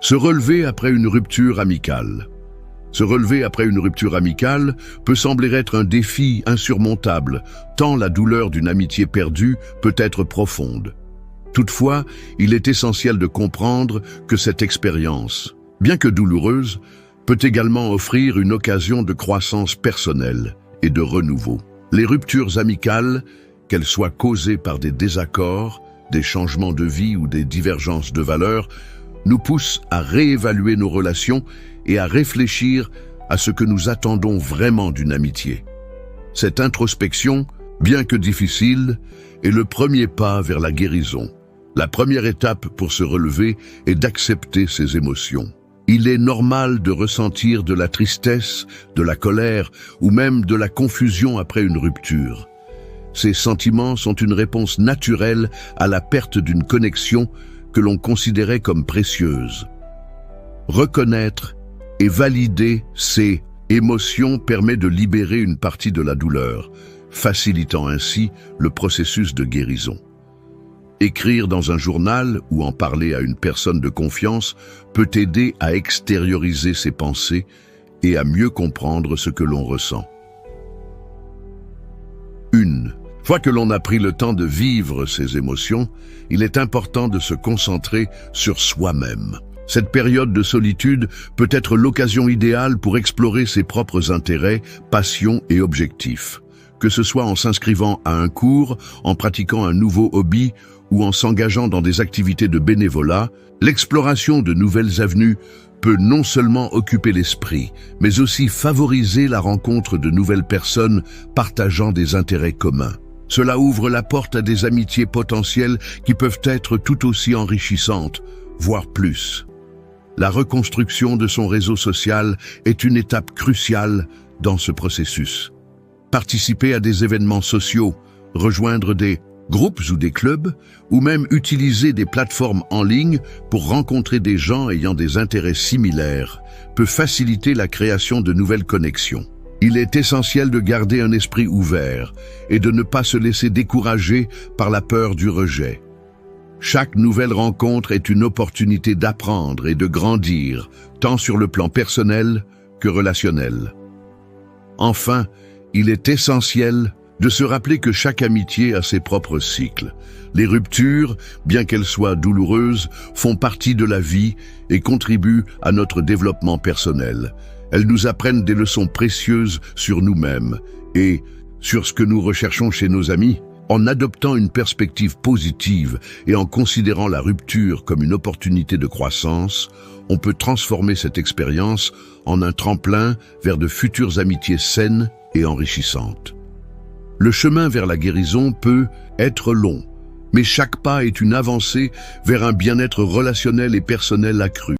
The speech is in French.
Se relever après une rupture amicale. Se relever après une rupture amicale peut sembler être un défi insurmontable, tant la douleur d'une amitié perdue peut être profonde. Toutefois, il est essentiel de comprendre que cette expérience, bien que douloureuse, peut également offrir une occasion de croissance personnelle et de renouveau. Les ruptures amicales, qu'elles soient causées par des désaccords, des changements de vie ou des divergences de valeurs, nous poussent à réévaluer nos relations et à réfléchir à ce que nous attendons vraiment d'une amitié. Cette introspection, bien que difficile, est le premier pas vers la guérison. La première étape pour se relever est d'accepter ses émotions. Il est normal de ressentir de la tristesse, de la colère ou même de la confusion après une rupture. Ces sentiments sont une réponse naturelle à la perte d'une connexion que l'on considérait comme précieuse. Reconnaître et valider ces émotions permet de libérer une partie de la douleur, facilitant ainsi le processus de guérison. Écrire dans un journal ou en parler à une personne de confiance peut aider à extérioriser ses pensées et à mieux comprendre ce que l'on ressent. Une fois que l'on a pris le temps de vivre ces émotions, il est important de se concentrer sur soi-même. Cette période de solitude peut être l'occasion idéale pour explorer ses propres intérêts, passions et objectifs. Que ce soit en s'inscrivant à un cours, en pratiquant un nouveau hobby ou en s'engageant dans des activités de bénévolat, l'exploration de nouvelles avenues peut non seulement occuper l'esprit, mais aussi favoriser la rencontre de nouvelles personnes partageant des intérêts communs. Cela ouvre la porte à des amitiés potentielles qui peuvent être tout aussi enrichissantes, voire plus. La reconstruction de son réseau social est une étape cruciale dans ce processus. Participer à des événements sociaux, rejoindre des groupes ou des clubs, ou même utiliser des plateformes en ligne pour rencontrer des gens ayant des intérêts similaires, peut faciliter la création de nouvelles connexions. Il est essentiel de garder un esprit ouvert et de ne pas se laisser décourager par la peur du rejet. Chaque nouvelle rencontre est une opportunité d'apprendre et de grandir, tant sur le plan personnel que relationnel. Enfin, il est essentiel de se rappeler que chaque amitié a ses propres cycles. Les ruptures, bien qu'elles soient douloureuses, font partie de la vie et contribuent à notre développement personnel. Elles nous apprennent des leçons précieuses sur nous-mêmes et sur ce que nous recherchons chez nos amis. En adoptant une perspective positive et en considérant la rupture comme une opportunité de croissance, on peut transformer cette expérience en un tremplin vers de futures amitiés saines et enrichissantes. Le chemin vers la guérison peut être long, mais chaque pas est une avancée vers un bien-être relationnel et personnel accru.